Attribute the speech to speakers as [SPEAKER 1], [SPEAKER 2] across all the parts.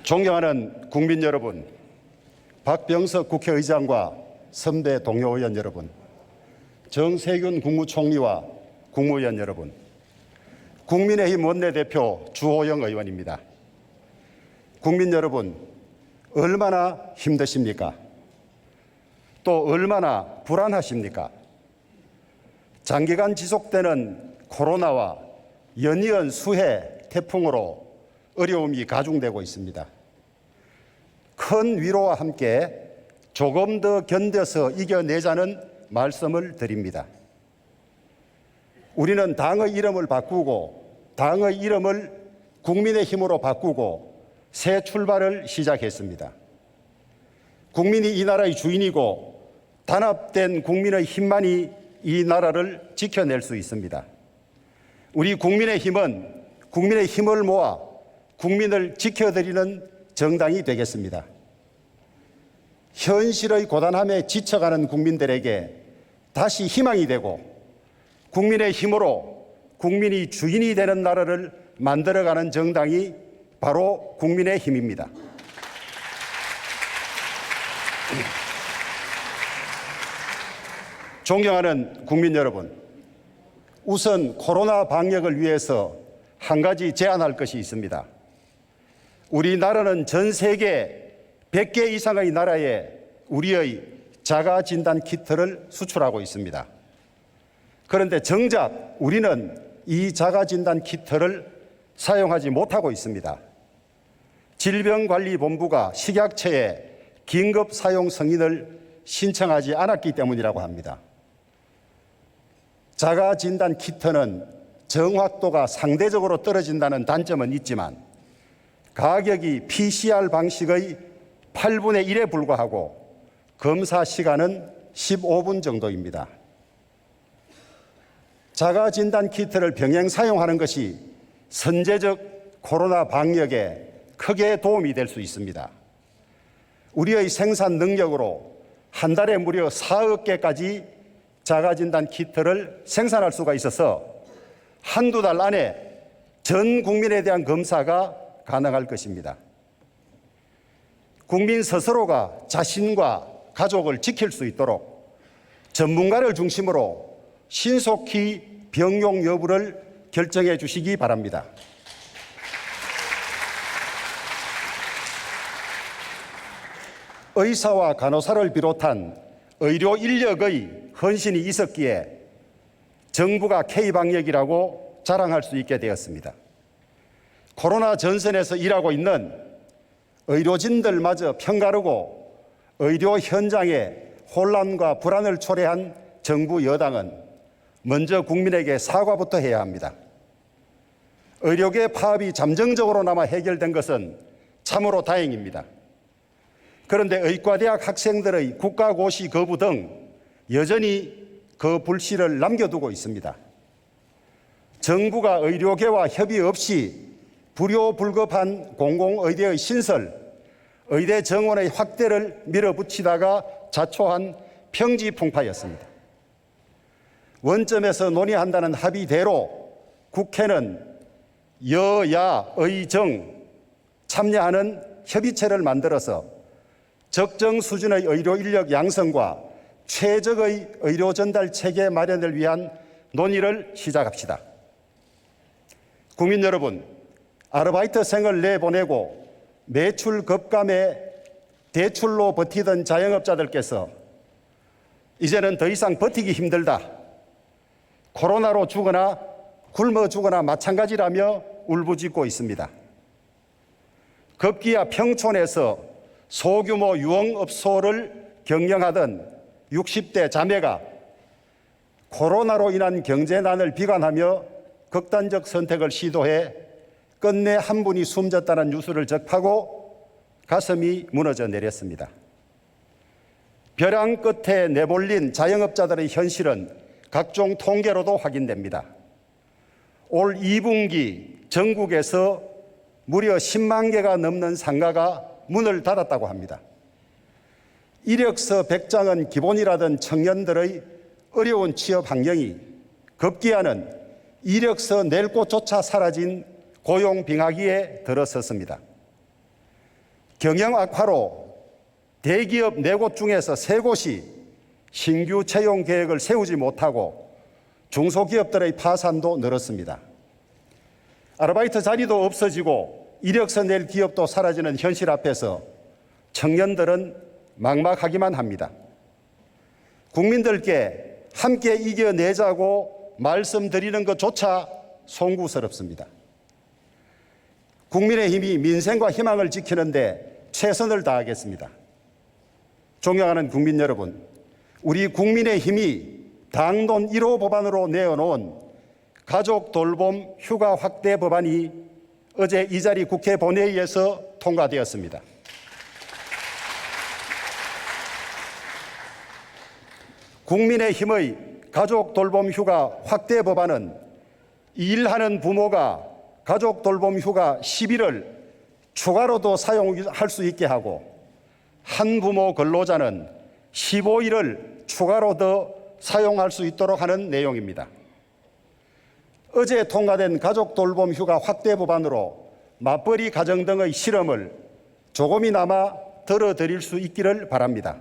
[SPEAKER 1] 존경하는 국민 여러분, 박병석 국회의장과 선배 동료 의원 여러분, 정세균 국무총리와 국무위원 여러분, 국민의힘 원내대표 주호영 의원입니다. 국민 여러분, 얼마나 힘드십니까? 또 얼마나 불안하십니까? 장기간 지속되는 코로나와 연이은 수해, 태풍으로 어려움이 가중되고 있습니다. 큰 위로와 함께 조금 더 견뎌서 이겨내자는 말씀을 드립니다. 우리는 당의 이름을 바꾸고 당의 이름을 국민의힘으로 바꾸고 새 출발을 시작했습니다. 국민이 이 나라의 주인이고 단합된 국민의 힘만이 이 나라를 지켜낼 수 있습니다. 우리 국민의힘은 국민의 힘을 모아 국민을 지켜드리는 정당이 되겠습니다. 현실의 고단함에 지쳐가는 국민들에게 다시 희망이 되고 국민의 힘으로 국민이 주인이 되는 나라를 만들어가는 정당이 바로 국민의 힘입니다. 존경하는 국민 여러분, 우선 코로나 방역을 위해서 한 가지 제안할 것이 있습니다. 우리나라는 전 세계 100개 이상의 나라에 우리의 자가진단 키트를 수출하고 있습니다. 그런데 정작 우리는 이 자가진단 키트를 사용하지 못하고 있습니다. 질병관리본부가 식약처에 긴급 사용 승인을 신청하지 않았기 때문이라고 합니다. 자가진단 키트는 정확도가 상대적으로 떨어진다는 단점은 있지만 가격이 PCR 방식의 8분의 1에 불과하고 검사 시간은 15분 정도입니다. 자가진단 키트를 병행 사용하는 것이 선제적 코로나 방역에 크게 도움이 될 수 있습니다. 우리의 생산 능력으로 한 달에 무려 4억 개까지 자가진단 키트를 생산할 수가 있어서 한두 달 안에 전 국민에 대한 검사가 가능할 것입니다. 국민 스스로가 자신과 가족을 지킬 수 있도록 전문가를 중심으로 신속히 병용 여부를 결정해 주시기 바랍니다. 의사와 간호사를 비롯한 의료 인력의 헌신이 있었기에 정부가 K방역이라고 자랑할 수 있게 되었습니다. 코로나 전선에서 일하고 있는 의료진들마저 편가르고 의료 현장에 혼란과 불안을 초래한 정부 여당은 먼저 국민에게 사과부터 해야 합니다. 의료계 파업이 잠정적으로나마 해결된 것은 참으로 다행입니다. 그런데 의과대학 학생들의 국가고시 거부 등 여전히 그 불씨를 남겨두고 있습니다. 정부가 의료계와 협의 없이 불효불급한 공공의대의 신설, 의대 정원의 확대를 밀어붙이다가 자초한 평지풍파였습니다. 원점에서 논의한다는 합의대로 국회는 여야 의정 참여하는 협의체를 만들어서 적정 수준의 의료 인력 양성과 최적의 의료 전달 체계 마련을 위한 논의를 시작합시다. 국민 여러분, 아르바이트생을 내보내고 매출 급감에 대출로 버티던 자영업자들께서 이제는 더 이상 버티기 힘들다, 코로나로 죽거나 굶어 죽거나 마찬가지라며 울부짖고 있습니다. 급기야 평촌에서 소규모 유흥업소를 경영하던 60대 자매가 코로나로 인한 경제난을 비관하며 극단적 선택을 시도해 끝내 한 분이 숨졌다는 뉴스를 접하고 가슴이 무너져 내렸습니다. 벼랑 끝에 내몰린 자영업자들의 현실은 각종 통계로도 확인됩니다. 올 2분기 전국에서 무려 10만 개가 넘는 상가가 문을 닫았다고 합니다. 이력서 100장은 기본이라던 청년들의 어려운 취업 환경이 급기야는 이력서 낼 곳조차 사라진 고용 빙하기에 들어섰습니다. 경영 악화로 대기업 4곳 중에서 3곳이 신규 채용 계획을 세우지 못하고 중소기업들의 파산도 늘었습니다. 아르바이트 자리도 없어지고 이력서 낼 기업도 사라지는 현실 앞에서 청년들은 막막하기만 합니다. 국민들께 함께 이겨내자고 말씀드리는 것조차 송구스럽습니다. 국민의힘이 민생과 희망을 지키는데 최선을 다하겠습니다. 존경하는 국민 여러분, 우리 국민의힘이 당론 1호 법안으로 내어놓은 가족 돌봄 휴가 확대 법안이 어제 이 자리 국회 본회의에서 통과되었습니다. 국민의힘의 가족 돌봄 휴가 확대 법안은 일하는 부모가 가족 돌봄 휴가 10일을 추가로도 사용할 수 있게 하고 한부모 근로자는 15일을 추가로 더 사용할 수 있도록 하는 내용입니다. 어제 통과된 가족 돌봄 휴가 확대 법안으로 맞벌이 가정 등의 실험을 조금이나마 덜어드릴 수 있기를 바랍니다.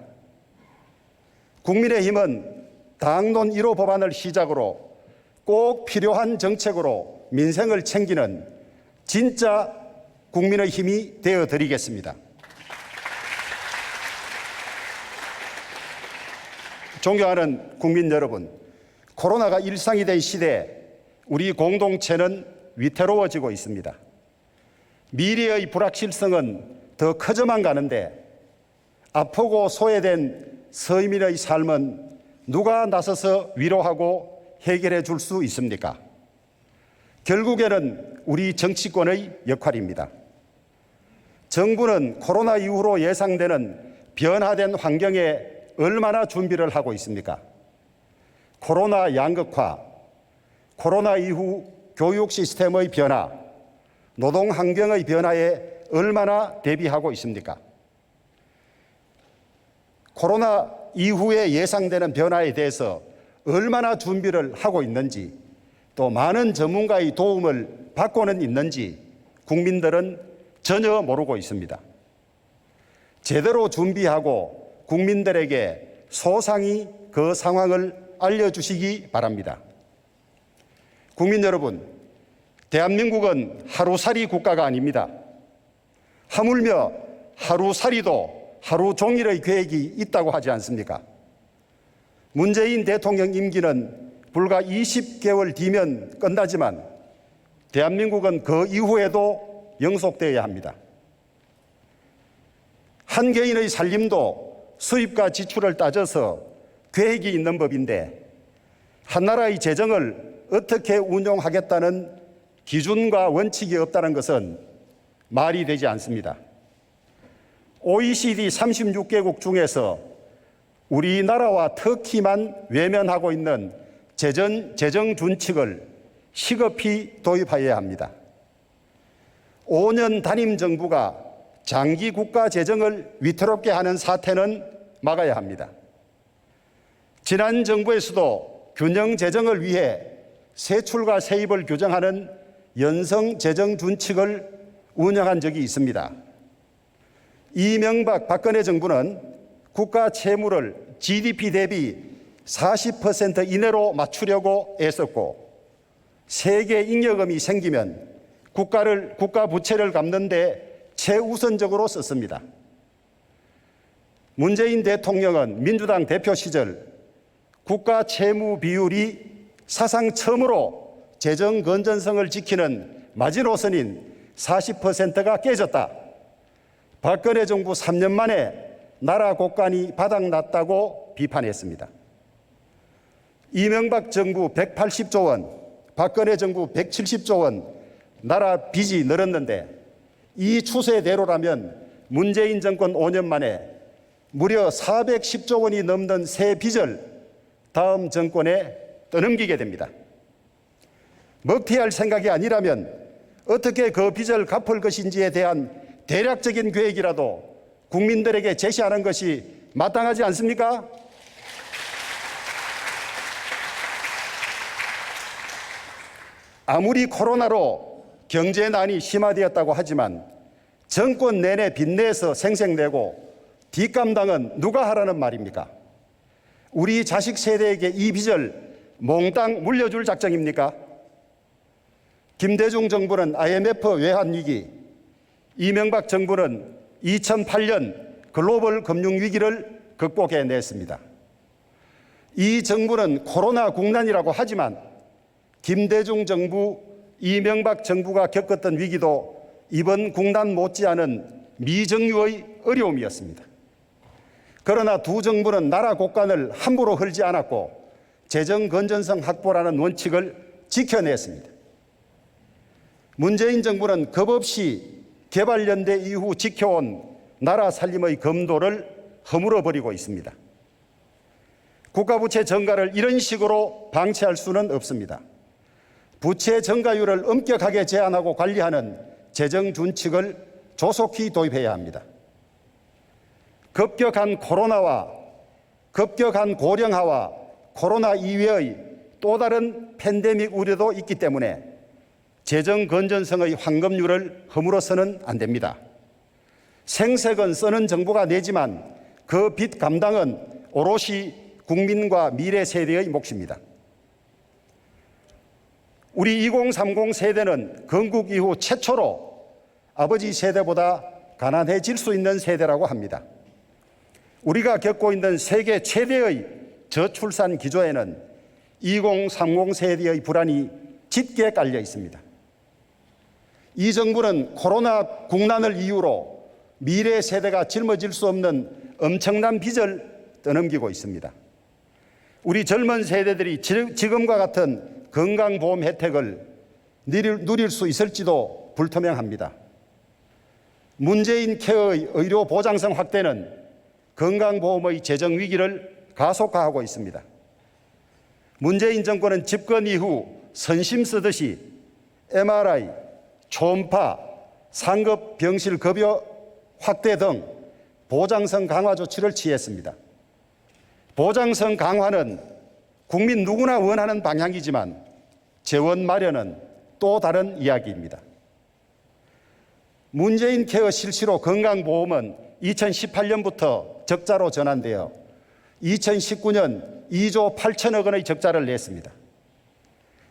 [SPEAKER 1] 국민의힘은 당론 1호 법안을 시작으로 꼭 필요한 정책으로 민생을 챙기는 진짜 국민의 힘이 되어드리겠습니다. 존경하는 국민 여러분, 코로나가 일상이 된 시대 우리 공동체는 위태로워지고 있습니다. 미래의 불확실성은 더 커져만 가는데 아프고 소외된 서민의 삶은 누가 나서서 위로하고 해결해 줄 수 있습니까? 결국에는 우리 정치권의 역할입니다. 정부는 코로나 이후로 예상되는 변화된 환경에 얼마나 준비를 하고 있습니까? 코로나 양극화, 코로나 이후 교육 시스템의 변화, 노동 환경의 변화에 얼마나 대비하고 있습니까? 코로나 이후에 예상되는 변화에 대해서 얼마나 준비를 하고 있는지, 또 많은 전문가의 도움을 받고는 있는지 국민들은 전혀 모르고 있습니다. 제대로 준비하고 국민들에게 소상히 그 상황을 알려주시기 바랍니다. 국민 여러분, 대한민국은 하루살이 국가가 아닙니다. 하물며 하루살이도 하루 종일의 계획이 있다고 하지 않습니까? 문재인 대통령 임기는 불과 20개월 뒤면 끝나지만 대한민국은 그 이후에도 영속되어야 합니다. 한 개인의 살림도 수입과 지출을 따져서 계획이 있는 법인데 한 나라의 재정을 어떻게 운용하겠다는 기준과 원칙이 없다는 것은 말이 되지 않습니다. OECD 36개국 중에서 우리나라와 터키만 외면하고 있는 재정 준칙을 시급히 도입하여야 합니다. 5년 단임 정부가 장기 국가 재정을 위태롭게 하는 사태는 막아야 합니다. 지난 정부에서도 균형 재정을 위해 세출과 세입을 규정하는 연성 재정 준칙을 운영한 적이 있습니다. 이명박 박근혜 정부는 국가 채무를 GDP 대비 40% 이내로 맞추려고 애썼고 세계 잉여금이 생기면 국가 부채를 갚는 데 최우선적으로 썼습니다. 문재인 대통령은 민주당 대표 시절 국가 채무 비율이 사상 처음으로 재정 건전성을 지키는 마지노선인 40%가 깨졌다. 박근혜 정부 3년 만에 나라 곳간이 바닥났다고 비판했습니다. 이명박 정부 180조 원, 박근혜 정부 170조 원 나라 빚이 늘었는데 이 추세대로라면 문재인 정권 5년 만에 무려 410조 원이 넘는 새 빚을 다음 정권에 떠넘기게 됩니다. 먹튀할 생각이 아니라면 어떻게 그 빚을 갚을 것인지에 대한 대략적인 계획이라도 국민들에게 제시하는 것이 마땅하지 않습니까? 아무리 코로나로 경제난이 심화되었다고 하지만 정권 내내 빚내서 생색내고 뒷감당은 누가 하라는 말입니까? 우리 자식 세대에게 이 빚을 몽땅 물려줄 작정입니까? 김대중 정부는 IMF 외환위기, 이명박 정부는 2008년 글로벌 금융위기를 극복해냈습니다. 이 정부는 코로나 국난이라고 하지만 김대중 정부, 이명박 정부가 겪었던 위기도 이번 국난 못지않은 미정유의 어려움이었습니다. 그러나 두 정부는 나라 곳간을 함부로 헐지 않았고 재정 건전성 확보라는 원칙을 지켜냈습니다. 문재인 정부는 겁없이 개발연대 이후 지켜온 나라 살림의 검도를 허물어버리고 있습니다. 국가부채 증가를 이런 식으로 방치할 수는 없습니다. 부채 증가율을 엄격하게 제한하고 관리하는 재정 준칙을 조속히 도입해야 합니다. 급격한 코로나와 급격한 고령화와 코로나 이외의 또 다른 팬데믹 우려도 있기 때문에 재정 건전성의 황금률을 허물어서는 안 됩니다. 생색은 쓰는 정부가 내지만 그 빚 감당은 오롯이 국민과 미래 세대의 몫입니다. 우리 2030 세대는 건국 이후 최초로 아버지 세대보다 가난해질 수 있는 세대라고 합니다. 우리가 겪고 있는 세계 최대의 저출산 기조에는 2030 세대의 불안이 짙게 깔려 있습니다. 이 정부는 코로나 국난을 이유로 미래 세대가 짊어질 수 없는 엄청난 빚을 떠넘기고 있습니다. 우리 젊은 세대들이 지금과 같은 건강보험 혜택을 누릴 수 있을지도 불투명합니다. 문재인 케어의 의료 보장성 확대는 건강보험의 재정 위기를 가속화하고 있습니다. 문재인 정권은 집권 이후 선심 쓰듯이 MRI, 초음파, 상급 병실 급여 확대 등 보장성 강화 조치를 취했습니다. 보장성 강화는 국민 누구나 원하는 방향이지만 재원 마련은 또 다른 이야기입니다. 문재인 케어 실시로 건강보험은 2018년부터 적자로 전환되어 2019년 2조 8천억 원의 적자를 냈습니다.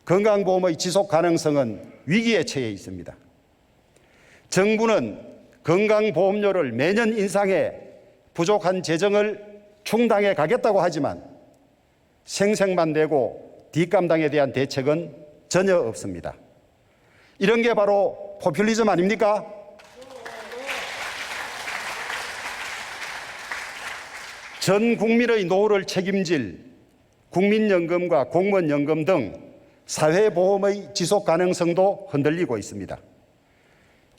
[SPEAKER 1] 건강보험의 지속 가능성은 위기에 처해 있습니다. 정부는 건강보험료를 매년 인상해 부족한 재정을 충당해 가겠다고 하지만 생색만 내고 뒷감당에 대한 대책은 전혀 없습니다. 이런 게 바로 포퓰리즘 아닙니까? 전 국민의 노후를 책임질 국민연금과 공무원연금 등 사회보험의 지속 가능성도 흔들리고 있습니다.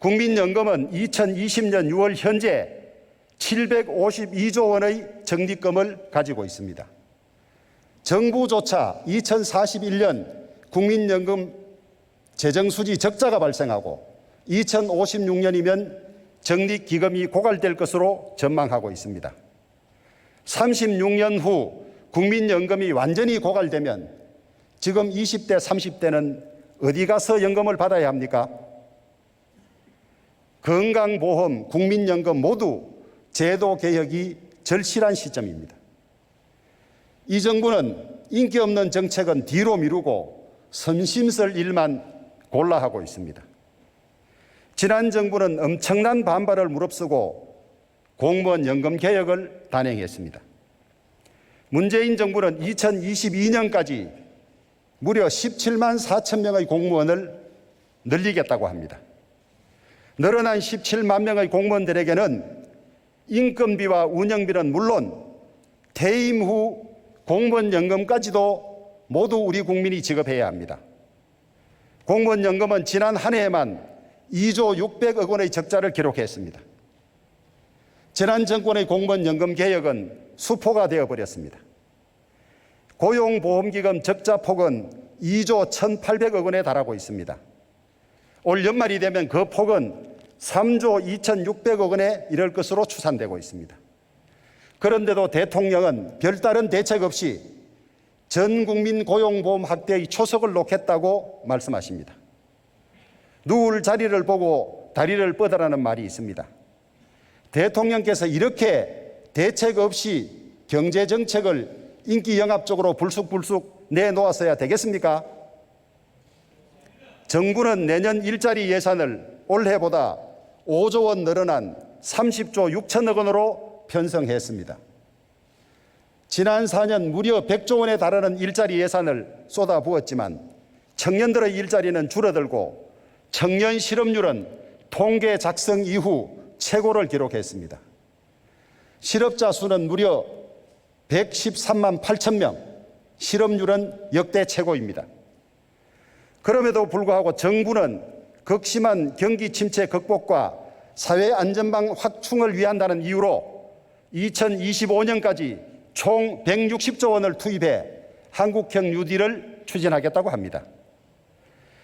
[SPEAKER 1] 국민연금은 2020년 6월 현재 752조 원의 적립금을 가지고 있습니다. 정부조차 2041년 국민연금 재정수지 적자가 발생하고 2056년이면 적립기금이 고갈될 것으로 전망하고 있습니다. 36년 후 국민연금이 완전히 고갈되면 지금 20대, 30대는 어디 가서 연금을 받아야 합니까? 건강보험, 국민연금 모두 제도 개혁이 절실한 시점입니다. 이 정부는 인기 없는 정책은 뒤로 미루고 선심쓸 일만 골라 하고 있습니다. 지난 정부는 엄청난 반발을 무릅쓰고 공무원 연금 개혁을 단행했습니다. 문재인 정부는 2022년까지 무려 17만 4천 명의 공무원을 늘리겠다고 합니다. 늘어난 17만 명의 공무원들에게는 인건비와 운영비는 물론 퇴임 후 공무원연금까지도 모두 우리 국민이 지급해야 합니다. 공무원연금은 지난 한 해에만 2조 600억 원의 적자를 기록했습니다. 지난 정권의 공무원연금 개혁은 수포가 되어버렸습니다. 고용보험기금 적자폭은 2조 1,800억 원에 달하고 있습니다. 올 연말이 되면 그 폭은 3조 2,600억 원에 이를 것으로 추산되고 있습니다. 그런데도 대통령은 별다른 대책 없이 전 국민 고용보험 확대의 초석을 놓겠다고 말씀하십니다. 누울 자리를 보고 다리를 뻗으라는 말이 있습니다. 대통령께서 이렇게 대책 없이 경제정책을 인기영합적으로 불쑥불쑥 내놓았어야 되겠습니까? 정부는 내년 일자리 예산을 올해보다 5조 원 늘어난 30조 6천억 원으로 편성했습니다. 지난 4년 무려 100조 원에 달하는 일자리 예산을 쏟아부었지만 청년들의 일자리는 줄어들고 청년 실업률은 통계 작성 이후 최고를 기록했습니다. 실업자 수는 무려 113만 8천 명, 실업률은 역대 최고입니다. 그럼에도 불구하고 정부는 극심한 경기 침체 극복과 사회 안전망 확충을 위한다는 이유로 2025년까지 총 160조 원을 투입해 한국형 뉴딜을 추진하겠다고 합니다.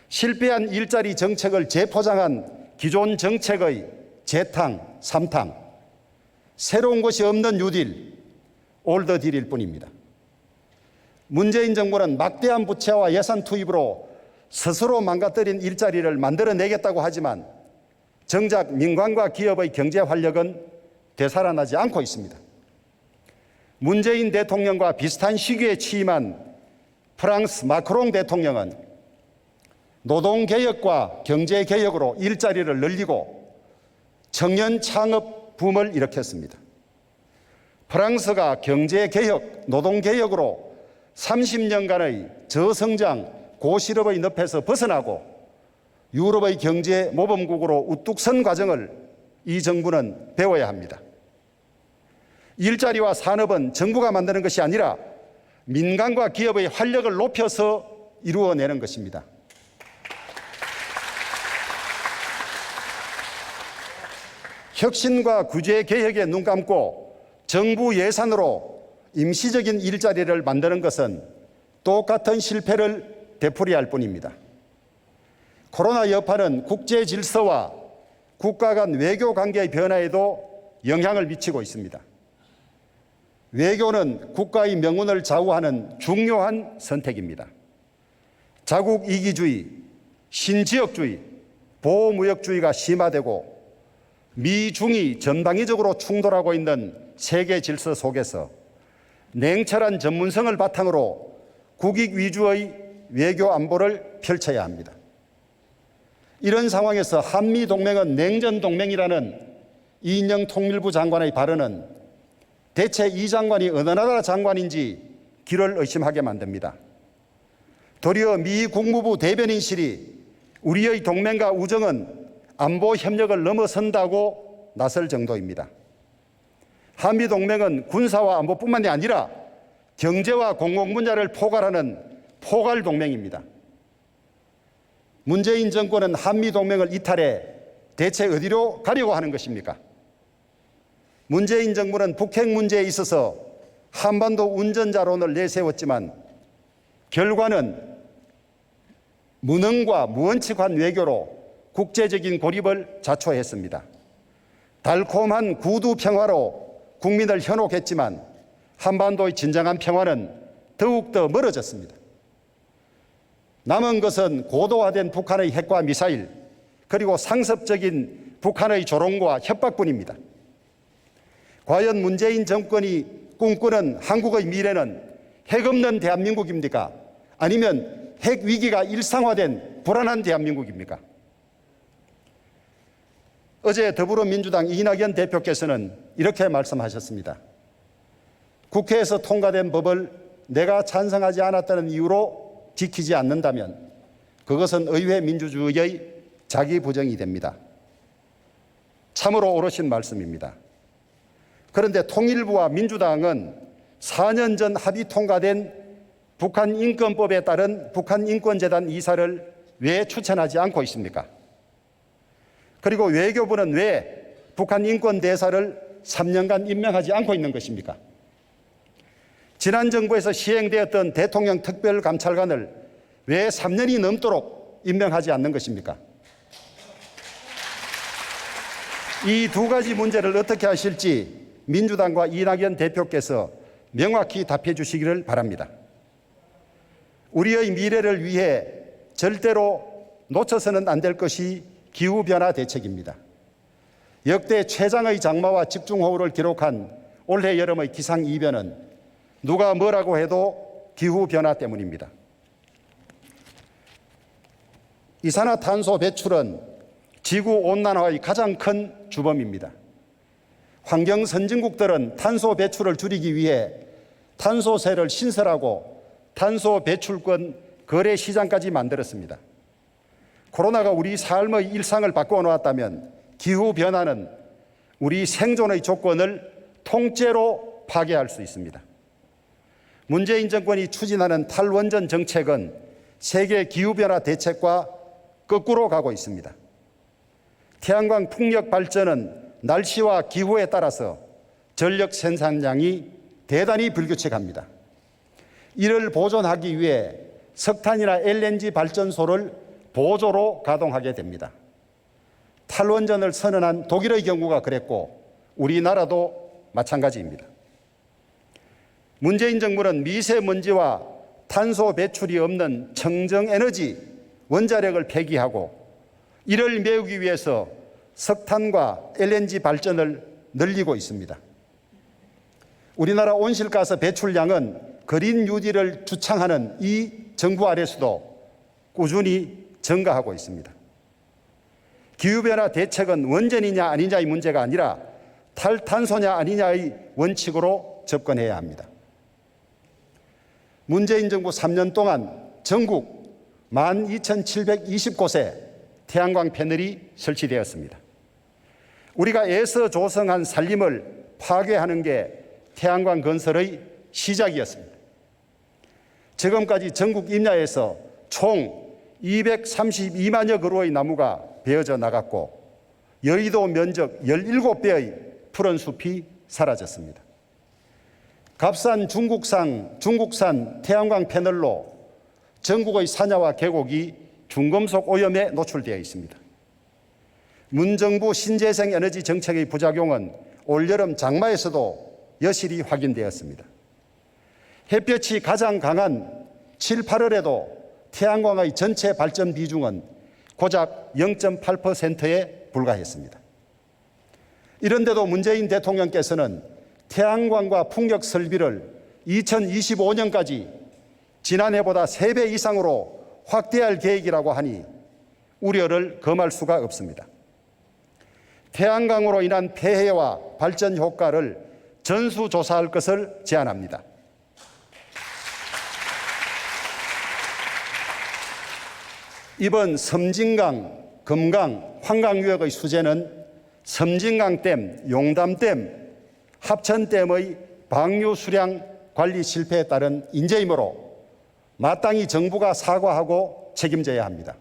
[SPEAKER 1] 실패한 일자리 정책을 재포장한 기존 정책의 재탕, 삼탕, 새로운 것이 없는 뉴딜, 올드딜일 뿐입니다. 문재인 정부는 막대한 부채와 예산 투입으로 스스로 망가뜨린 일자리를 만들어내겠다고 하지만 정작 민간과 기업의 경제 활력은 되살아나지 않고 있습니다. 문재인 대통령과 비슷한 시기에 취임한 프랑스 마크롱 대통령은 노동개혁과 경제개혁으로 일자리를 늘리고 청년 창업 붐을 일으켰습니다. 프랑스가 경제개혁, 노동개혁으로 30년간의 저성장, 고실업의 늪에서 벗어나고 유럽의 경제 모범국으로 우뚝 선 과정을 이 정부는 배워야 합니다. 일자리와 산업은 정부가 만드는 것이 아니라 민간과 기업의 활력을 높여서 이루어내는 것입니다. 혁신과 구제 개혁에 눈 감고 정부 예산으로 임시적인 일자리를 만드는 것은 똑같은 실패를 되풀이할 뿐입니다. 코로나 여파는 국제 질서와 국가 간 외교 관계의 변화에도 영향을 미치고 있습니다. 외교는 국가의 명운을 좌우하는 중요한 선택입니다. 자국 이기주의, 신지역주의, 보호무역주의가 심화되고 미중이 전방위적으로 충돌하고 있는 세계 질서 속에서 냉철한 전문성을 바탕으로 국익 위주의 외교 안보를 펼쳐야 합니다. 이런 상황에서 한미동맹은 냉전동맹이라는 이인영 통일부 장관의 발언은 대체 이 장관이 어느 나라 장관인지 귀를 의심하게 만듭니다. 도리어 미 국무부 대변인실이 우리의 동맹과 우정은 안보 협력을 넘어선다고 나설 정도입니다. 한미동맹은 군사와 안보뿐만이 아니라 경제와 공공 분야를 포괄하는 포괄 동맹입니다. 문재인 정권은 한미동맹을 이탈해 대체 어디로 가려고 하는 것입니까? 문재인 정부는 북핵 문제에 있어서 한반도 운전자론을 내세웠지만 결과는 무능과 무원칙한 외교로 국제적인 고립을 자초했습니다. 달콤한 구두 평화로 국민을 현혹했지만 한반도의 진정한 평화는 더욱더 멀어졌습니다. 남은 것은 고도화된 북한의 핵과 미사일, 그리고 상습적인 북한의 조롱과 협박뿐입니다. 과연 문재인 정권이 꿈꾸는 한국의 미래는 핵 없는 대한민국입니까? 아니면 핵 위기가 일상화된 불안한 대한민국입니까? 어제 더불어민주당 이낙연 대표께서는 이렇게 말씀하셨습니다. 국회에서 통과된 법을 내가 찬성하지 않았다는 이유로 지키지 않는다면 그것은 의회 민주주의의 자기 부정이 됩니다. 참으로 옳으신 말씀입니다. 그런데 통일부와 민주당은 4년 전 합의 통과된 북한 인권법에 따른 북한 인권재단 이사를 왜 추천하지 않고 있습니까? 그리고 외교부는 왜 북한 인권대사를 3년간 임명하지 않고 있는 것입니까? 지난 정부에서 시행되었던 대통령 특별감찰관을 왜 3년이 넘도록 임명하지 않는 것입니까? 이 두 가지 문제를 어떻게 하실지 민주당과 이낙연 대표께서 명확히 답해 주시기를 바랍니다. 우리의 미래를 위해 절대로 놓쳐서는 안 될 것이 기후변화 대책입니다. 역대 최장의 장마와 집중호우를 기록한 올해 여름의 기상이변은 누가 뭐라고 해도 기후변화 때문입니다. 이산화탄소 배출은 지구온난화의 가장 큰 주범입니다. 환경 선진국들은 탄소 배출을 줄이기 위해 탄소세를 신설하고 탄소 배출권 거래 시장까지 만들었습니다. 코로나가 우리 삶의 일상을 바꾸어 놓았다면 기후변화는 우리 생존의 조건을 통째로 파괴할 수 있습니다. 문재인 정권이 추진하는 탈원전 정책은 세계 기후변화 대책과 거꾸로 가고 있습니다. 태양광 풍력 발전은 날씨와 기후에 따라서 전력 생산량이 대단히 불규칙합니다. 이를 보존하기 위해 석탄이나 LNG 발전소를 보조로 가동하게 됩니다. 탈원전을 선언한 독일의 경우가 그랬고 우리나라도 마찬가지입니다. 문재인 정부는 미세먼지와 탄소 배출이 없는 청정에너지 원자력을 폐기하고 이를 메우기 위해서 석탄과 LNG 발전을 늘리고 있습니다. 우리나라 온실가스 배출량은 그린 뉴딜을 주창하는 이 정부 아래서도 꾸준히 증가하고 있습니다. 기후변화 대책은 원전이냐 아니냐의 문제가 아니라 탈탄소냐 아니냐의 원칙으로 접근해야 합니다. 문재인 정부 3년 동안 전국 12,720곳에 태양광 패널이 설치되었습니다. 우리가 애써 조성한 산림을 파괴하는 게 태양광 건설의 시작이었습니다. 지금까지 전국 임야에서 총 232만여 그루의 나무가 베어져 나갔고 여의도 면적 17배의 푸른 숲이 사라졌습니다. 값싼 중국산 태양광 패널로 전국의 산야와 계곡이 중금속 오염에 노출되어 있습니다. 문정부 신재생 에너지 정책의 부작용은 올여름 장마에서도 여실히 확인되었습니다. 햇볕이 가장 강한 7, 8월에도 태양광의 전체 발전 비중은 고작 0.8%에 불과했습니다. 이런데도 문재인 대통령께서는 태양광과 풍력 설비를 2025년까지 지난해보다 3배 이상으로 확대할 계획이라고 하니 우려를 금할 수가 없습니다. 태양광으로 인한 폐해와 발전 효과를 전수조사할 것을 제안합니다. 이번 섬진강, 금강, 환강유역의 수재는 섬진강댐, 용담댐, 합천댐의 방류 수량 관리 실패에 따른 인재이므로 마땅히 정부가 사과하고 책임져야 합니다.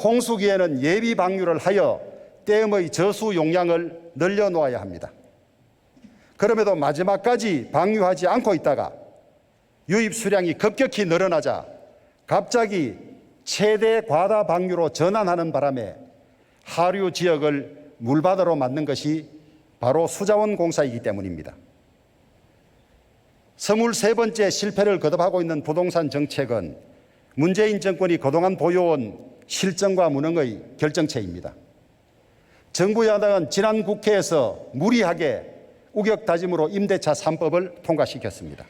[SPEAKER 1] 홍수기에는 예비 방류를 하여 댐의 저수 용량을 늘려놓아야 합니다. 그럼에도 마지막까지 방류하지 않고 있다가 유입 수량이 급격히 늘어나자 갑자기 최대 과다 방류로 전환하는 바람에 하류 지역을 물바다로 만든 것이 바로 수자원 공사이기 때문입니다. 23번째 실패를 거듭하고 있는 부동산 정책은 문재인 정권이 그동안 보여온 실정과 무능의 결정체입니다. 정부 야당은 지난 국회에서 무리하게 우격다짐으로 임대차 3법을 통과시켰습니다.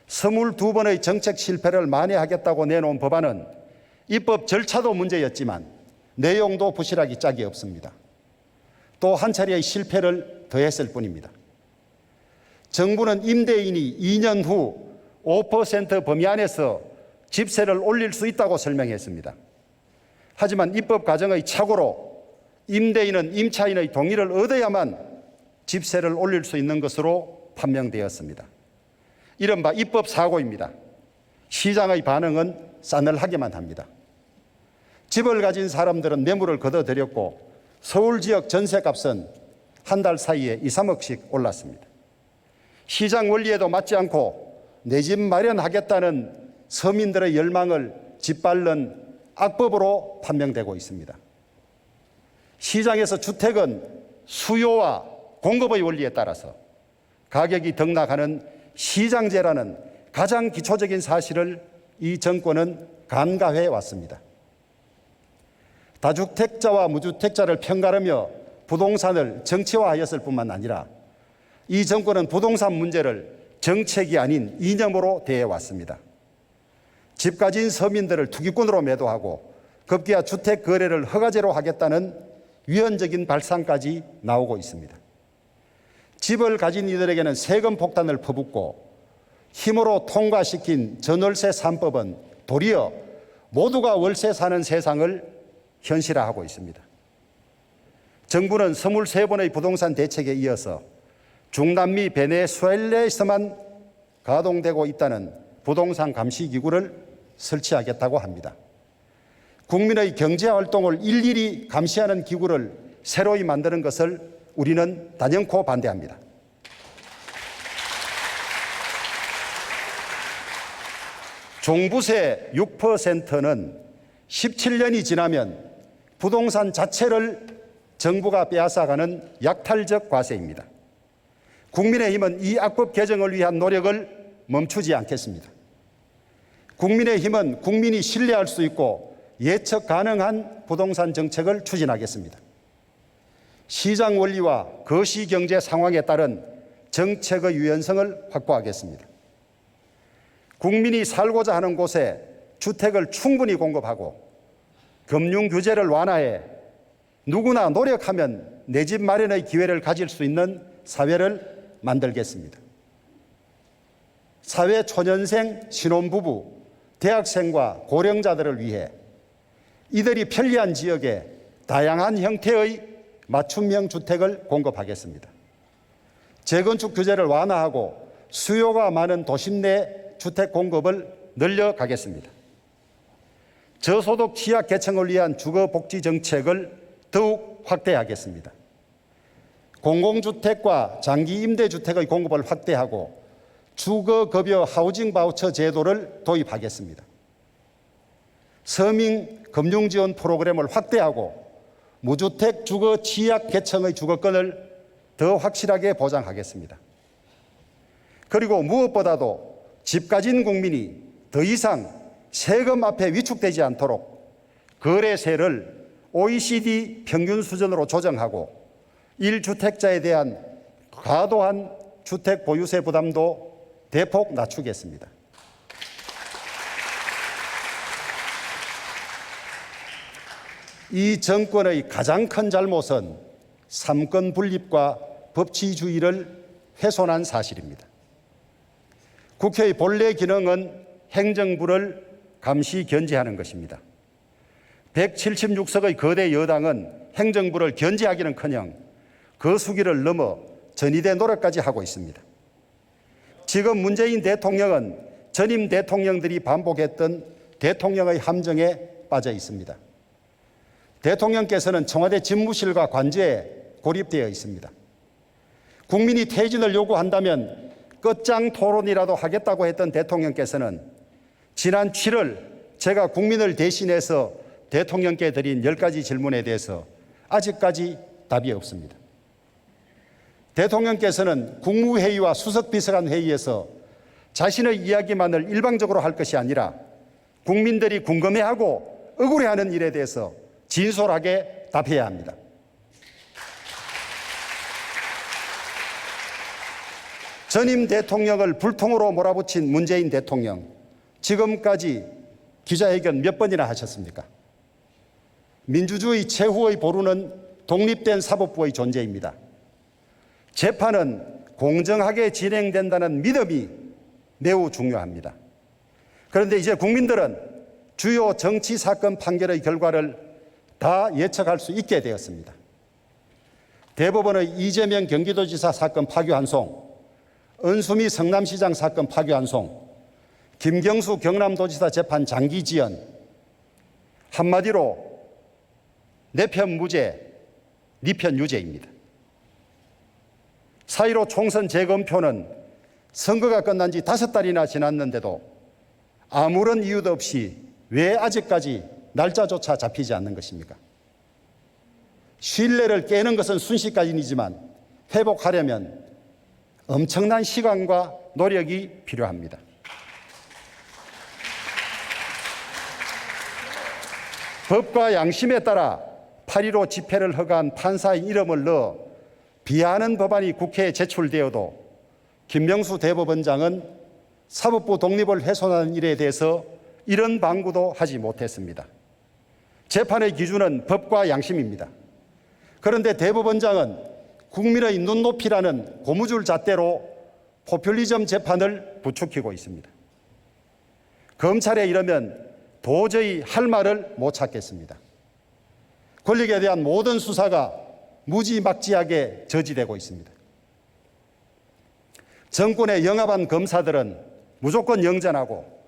[SPEAKER 1] 22번의 정책 실패를 만회하겠다고 내놓은 법안은 입법 절차도 문제였지만 내용도 부실하기 짝이 없습니다. 또 한 차례의 실패를 더했을 뿐입니다. 정부는 임대인이 2년 후 5% 범위 안에서 집세를 올릴 수 있다고 설명했습니다. 하지만 입법 과정의 착오로 임대인은 임차인의 동의를 얻어야만 집세를 올릴 수 있는 것으로 판명되었습니다. 이른바 입법 사고입니다. 시장의 반응은 싸늘하게만 합니다. 집을 가진 사람들은 매물을 걷어들였고 서울 지역 전세값은 한 달 사이에 2, 3억씩 올랐습니다. 시장 원리에도 맞지 않고 내 집 마련하겠다는 서민들의 열망을 짓밟는 악법으로 판명되고 있습니다. 시장에서 주택은 수요와 공급의 원리에 따라서 가격이 등락하는 시장제라는 가장 기초적인 사실을 이 정권은 간과해 왔습니다. 다주택자와 무주택자를 편가르며 부동산을 정치화하였을 뿐만 아니라 이 정권은 부동산 문제를 정책이 아닌 이념으로 대해왔습니다. 집 가진 서민들을 투기꾼으로 매도하고 급기야 주택 거래를 허가제로 하겠다는 위헌적인 발상까지 나오고 있습니다. 집을 가진 이들에게는 세금 폭탄을 퍼붓고 힘으로 통과시킨 전월세 3법은 도리어 모두가 월세 사는 세상을 현실화하고 있습니다. 정부는 23번의 부동산 대책에 이어서 중남미 베네수엘라에서만 가동되고 있다는 부동산 감시기구를 설치하겠다고 합니다. 국민의 경제활동을 일일이 감시하는 기구를 새로이 만드는 것을 우리는 단연코 반대합니다. 종부세 6%는 17년이 지나면 부동산 자체를 정부가 빼앗아가는 약탈적 과세입니다. 국민의힘은 이 악법 개정을 위한 노력을 멈추지 않겠습니다. 국민의힘은 국민이 신뢰할 수 있고 예측 가능한 부동산 정책을 추진하겠습니다. 시장 원리와 거시경제 상황에 따른 정책의 유연성을 확보하겠습니다. 국민이 살고자 하는 곳에 주택을 충분히 공급하고 금융 규제를 완화해 누구나 노력하면 내 집 마련의 기회를 가질 수 있는 사회를 만들겠습니다. 사회 초년생, 신혼부부, 대학생과 고령자들을 위해 이들이 편리한 지역에 다양한 형태의 맞춤형 주택을 공급하겠습니다. 재건축 규제를 완화하고 수요가 많은 도심 내 주택 공급을 늘려가겠습니다. 저소득 취약 계층을 위한 주거복지 정책을 더욱 확대하겠습니다. 공공주택과 장기임대주택의 공급을 확대하고 주거급여 하우징 바우처 제도를 도입하겠습니다. 서민 금융지원 프로그램을 확대하고 무주택 주거 취약 계층의 주거권을 더 확실하게 보장하겠습니다. 그리고 무엇보다도 집 가진 국민이 더 이상 세금 앞에 위축되지 않도록 거래세를 OECD 평균 수준으로 조정하고 1주택자에 대한 과도한 주택 보유세 부담도 대폭 낮추겠습니다. 이 정권의 가장 큰 잘못은 삼권 분립과 법치주의를 훼손한 사실입니다. 국회의 본래 기능은 행정부를 감시 견제하는 것입니다. 176석의 거대 여당은 행정부를 견제하기는커녕 그 수기를 넘어 전위대 노력까지 하고 있습니다. 지금 문재인 대통령은 전임 대통령들이 반복했던 대통령의 함정에 빠져 있습니다. 대통령께서는 청와대 집무실과 관저에 고립되어 있습니다. 국민이 퇴진을 요구한다면 끝장 토론이라도 하겠다고 했던 대통령께서는 지난 7월 제가 국민을 대신해서 대통령께 드린 10가지 질문에 대해서 아직까지 답이 없습니다. 대통령께서는 국무회의와 수석비서관 회의에서 자신의 이야기만을 일방적으로 할 것이 아니라 국민들이 궁금해하고 억울해하는 일에 대해서 진솔하게 답해야 합니다. 전임 대통령을 불통으로 몰아붙인 문재인 대통령, 지금까지 기자회견 몇 번이나 하셨습니까? 민주주의 최후의 보루는 독립된 사법부의 존재입니다. 재판은 공정하게 진행된다는 믿음이 매우 중요합니다. 그런데 이제 국민들은 주요 정치 사건 판결의 결과를 다 예측할 수 있게 되었습니다. 대법원의 이재명 경기도지사 사건 파기환송, 은수미 성남시장 사건 파기환송, 김경수 경남도지사 재판 장기 지연, 한마디로 내 편 무죄, 네 편 유죄입니다. 4.15 총선 재검표는 선거가 끝난 지 5달이나 지났는데도 아무런 이유도 없이 왜 아직까지 날짜조차 잡히지 않는 것입니까? 신뢰를 깨는 것은 순식간이지만 회복하려면 엄청난 시간과 노력이 필요합니다. 법과 양심에 따라 8.15 집회를 허가한 판사의 이름을 넣어 비하하는 법안이 국회에 제출되어도 김명수 대법원장은 사법부 독립을 훼손하는 일에 대해서 이런 방구도 하지 못했습니다. 재판의 기준은 법과 양심입니다. 그런데 대법원장은 국민의 눈높이라는 고무줄 잣대로 포퓰리즘 재판을 부추기고 있습니다. 검찰에 이르면 도저히 할 말을 못 찾겠습니다. 권력에 대한 모든 수사가 무지막지하게 저지되고 있습니다. 정권에 영합한 검사들은 무조건 영전하고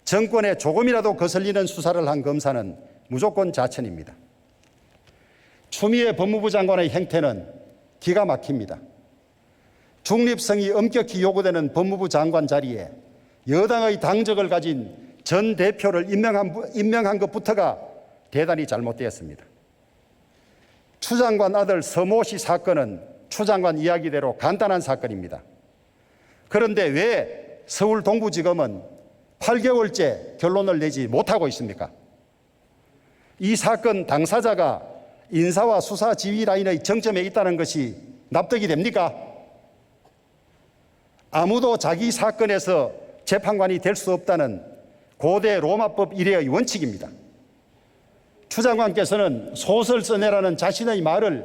[SPEAKER 1] 정권에 조금이라도 거슬리는 수사를 한 검사는 무조건 자천입니다. 추미애 법무부 장관의 행태는 기가 막힙니다. 중립성이 엄격히 요구되는 법무부 장관 자리에 여당의 당적을 가진 전 대표를 임명한 것부터가 대단히 잘못되었습니다. 추 장관 아들 서모 씨 사건은 추 장관 이야기대로 간단한 사건입니다. 그런데 왜 서울 동부지검은 8개월째 결론을 내지 못하고 있습니까? 이 사건 당사자가 인사와 수사 지휘 라인의 정점에 있다는 것이 납득이 됩니까? 아무도 자기 사건에서 재판관이 될 수 없다는 고대 로마법 이래의 원칙입니다. 추 장관께서는 소설 써내라는 자신의 말을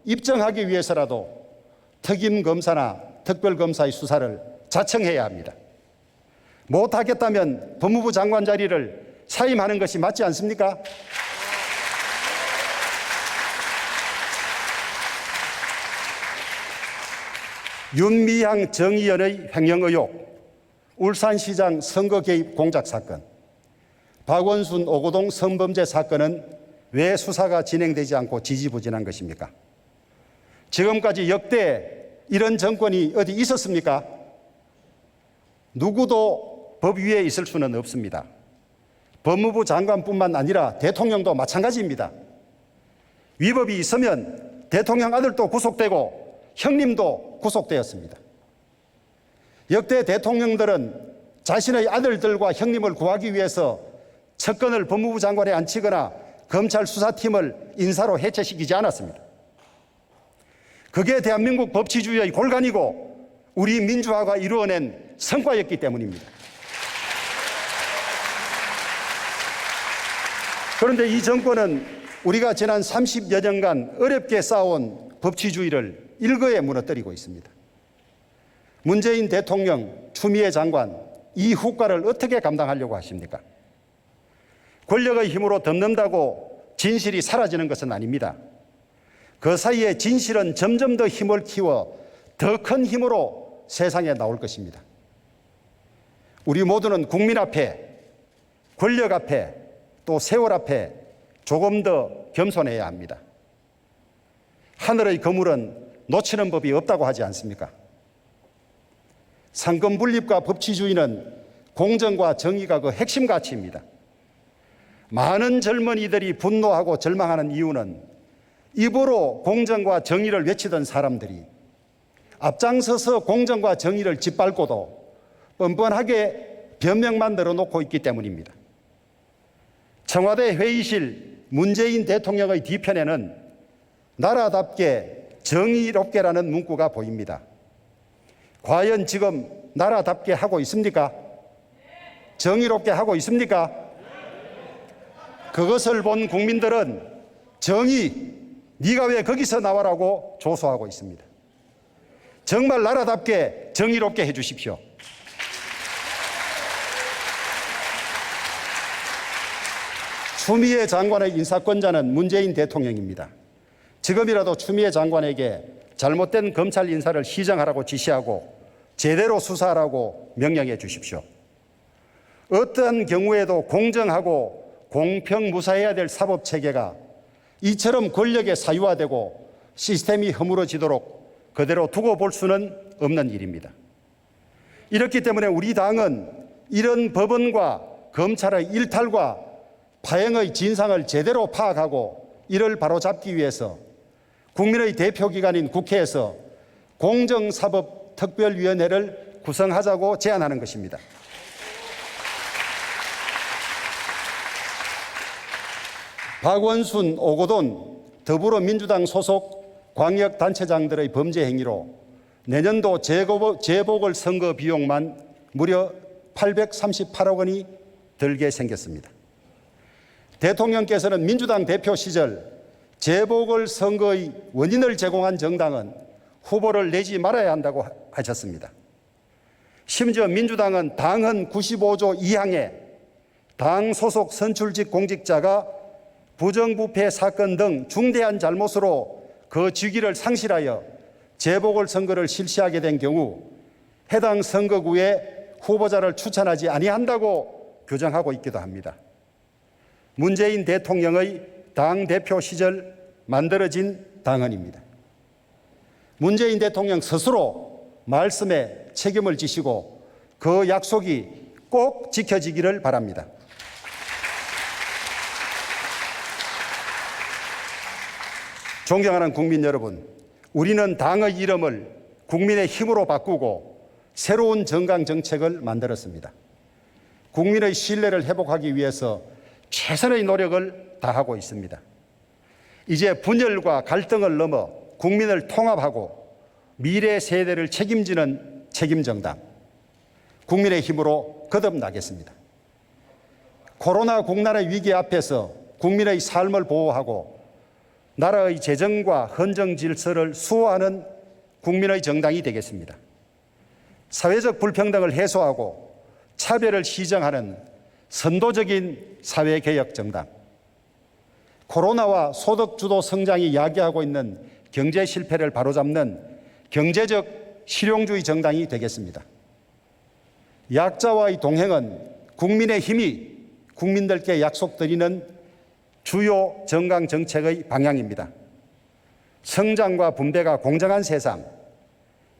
[SPEAKER 1] 입증하기 위해서라도 특임검사나 특별검사의 수사를 자청해야 합니다. 못하겠다면 법무부 장관 자리를 사임하는 것이 맞지 않습니까? 윤미향 정의연의 횡령 의혹, 울산시장 선거 개입 공작 사건, 박원순 오고동 성범죄 사건은 왜 수사가 진행되지 않고 지지부진한 것입니까? 지금까지 역대 이런 정권이 어디 있었습니까? 누구도 법 위에 있을 수는 없습니다. 법무부 장관뿐만 아니라 대통령도 마찬가지입니다. 위법이 있으면 대통령 아들도 구속되고 형님도 구속되었습니다. 역대 대통령들은 자신의 아들들과 형님을 구하기 위해서 측근을 법무부 장관에 앉히거나 검찰 수사팀을 인사로 해체시키지 않았습니다. 그게 대한민국 법치주의의 골간이고 우리 민주화가 이루어낸 성과였기 때문입니다. 그런데 이 정권은 우리가 지난 30여 년간 어렵게 쌓아온 법치주의를 일거에 무너뜨리고 있습니다. 문재인 대통령, 추미애 장관, 이 후과를 어떻게 감당하려고 하십니까? 권력의 힘으로 덮는다고 진실이 사라지는 것은 아닙니다. 그 사이에 진실은 점점 더 힘을 키워 더 큰 힘으로 세상에 나올 것입니다. 우리 모두는 국민 앞에, 권력 앞에, 또 세월 앞에 조금 더 겸손해야 합니다. 하늘의 거물은 놓치는 법이 없다고 하지 않습니까? 상권 분립과 법치주의는 공정과 정의가 그 핵심 가치입니다. 많은 젊은이들이 분노하고 절망하는 이유는 입으로 공정과 정의를 외치던 사람들이 앞장서서 공정과 정의를 짓밟고도 뻔뻔하게 변명만 늘어놓고 있기 때문입니다. 청와대 회의실 문재인 대통령의 뒤편에는 나라답게 정의롭게라는 문구가 보입니다. 과연 지금 나라답게 하고 있습니까? 정의롭게 하고 있습니까? 그것을 본 국민들은 정의, 네가 왜 거기서 나와라고 조소하고 있습니다. 정말 나라답게 정의롭게 해주십시오. 추미애 장관의 인사권자는 문재인 대통령입니다. 지금이라도 추미애 장관에게 잘못된 검찰 인사를 시정하라고 지시하고 제대로 수사하라고 명령해 주십시오. 어떠한 경우에도 공정하고 공평무사해야 될 사법체계가 이처럼 권력에 사유화되고 시스템이 허물어지도록 그대로 두고 볼 수는 없는 일입니다. 이렇기 때문에 우리 당은 이런 법원과 검찰의 일탈과 파행의 진상을 제대로 파악하고 이를 바로잡기 위해서 국민의 대표기관인 국회에서 공정사법특별위원회를 구성하자고 제안하는 것입니다. 박원순, 오거돈 더불어민주당 소속 광역단체장들의 범죄 행위로 내년도 재보궐선거 비용만 무려 838억 원이 들게 생겼습니다. 대통령께서는 민주당 대표 시절 재보궐선거의 원인을 제공한 정당은 후보를 내지 말아야 한다고 하셨습니다. 심지어 민주당은 당헌 95조 2항에 당 소속 선출직 공직자가 부정부패 사건 등 중대한 잘못으로 그 직위를 상실하여 재보궐선거를 실시하게 된 경우 해당 선거구에 후보자를 추천하지 아니한다고 규정하고 있기도 합니다. 문재인 대통령의 당대표 시절 만들어진 당헌입니다. 문재인 대통령 스스로 말씀에 책임을 지시고 그 약속이 꼭 지켜지기를 바랍니다. 존경하는 국민 여러분, 우리는 당의 이름을 국민의 힘으로 바꾸고 새로운 정강 정책을 만들었습니다. 국민의 신뢰를 회복하기 위해서 최선의 노력을 다하고 있습니다. 이제 분열과 갈등을 넘어 국민을 통합하고 미래 세대를 책임지는 책임정당, 국민의 힘으로 거듭나겠습니다. 코로나 국난의 위기 앞에서 국민의 삶을 보호하고 나라의 재정과 헌정 질서를 수호하는 국민의 정당이 되겠습니다. 사회적 불평등을 해소하고 차별을 시정하는 선도적인 사회개혁 정당, 코로나와 소득주도 성장이 야기하고 있는 경제 실패를 바로잡는 경제적 실용주의 정당이 되겠습니다. 약자와의 동행은 국민의 힘이 국민들께 약속드리는 주요 정강 정책의 방향입니다. 성장과 분배가 공정한 세상,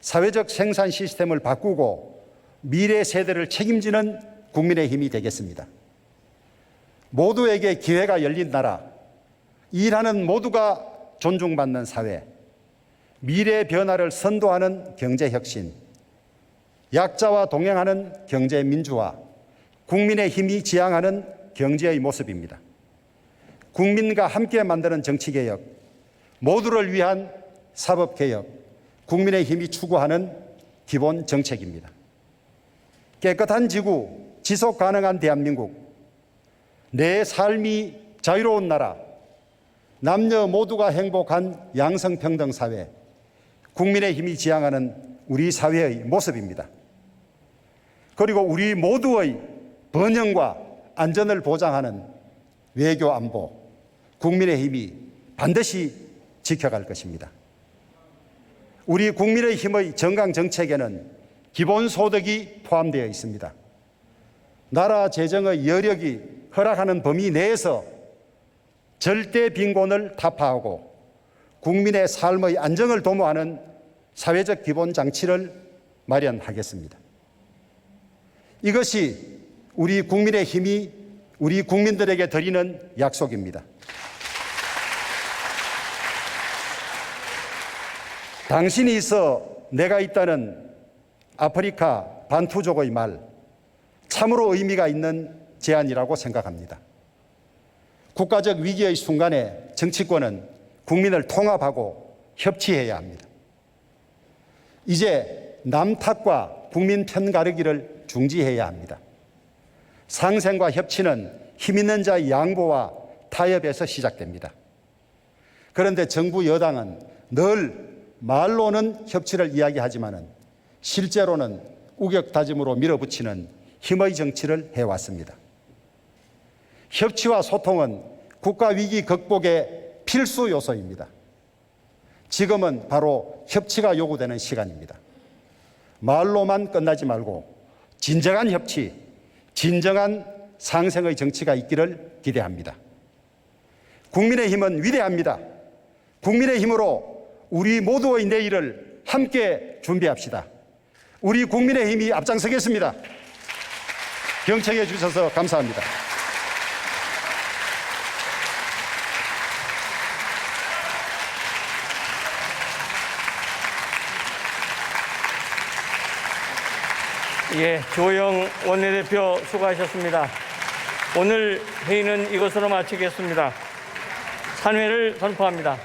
[SPEAKER 1] 사회적 생산 시스템을 바꾸고 미래 세대를 책임지는 국민의 힘이 되겠습니다. 모두에게 기회가 열린 나라, 일하는 모두가 존중받는 사회, 미래 변화를 선도하는 경제혁신, 약자와 동행하는 경제민주화, 국민의 힘이 지향하는 경제의 모습입니다. 국민과 함께 만드는 정치개혁, 모두를 위한 사법개혁, 국민의 힘이 추구하는 기본 정책입니다. 깨끗한 지구, 지속 가능한 대한민국, 내 삶이 자유로운 나라, 남녀 모두가 행복한 양성평등 사회, 국민의 힘이 지향하는 우리 사회의 모습입니다. 그리고 우리 모두의 번영과 안전을 보장하는 외교 안보, 국민의 힘이 반드시 지켜갈 것입니다. 우리 국민의 힘의 정강 정책에는 기본소득이 포함되어 있습니다. 나라 재정의 여력이 허락하는 범위 내에서 절대 빈곤을 타파하고 국민의 삶의 안정을 도모하는 사회적 기본 장치를 마련하겠습니다. 이것이 우리 국민의 힘이 우리 국민들에게 드리는 약속입니다. 당신이 있어 내가 있다는 아프리카 반투족의 말, 참으로 의미가 있는 제안이라고 생각합니다. 국가적 위기의 순간에 정치권은 국민을 통합하고 협치해야 합니다. 이제 남 탓과 국민 편 가르기를 중지해야 합니다. 상생과 협치는 힘 있는 자의 양보와 타협에서 시작됩니다. 그런데 정부 여당은 늘 말로는 협치를 이야기하지만은 실제로는 우격다짐으로 밀어붙이는 힘의 정치를 해왔습니다. 협치와 소통은 국가 위기 극복의 필수 요소입니다. 지금은 바로 협치가 요구되는 시간입니다. 말로만 끝나지 말고 진정한 협치, 진정한 상생의 정치가 있기를 기대합니다. 국민의 힘은 위대합니다. 국민의 힘으로 우리 모두의 내일을 함께 준비합시다. 우리 국민의 힘이 앞장서겠습니다. 경청해 주셔서 감사합니다.
[SPEAKER 2] 예, 조영 원내대표 수고하셨습니다. 오늘 회의는 이것으로 마치겠습니다. 한회를 선포합니다.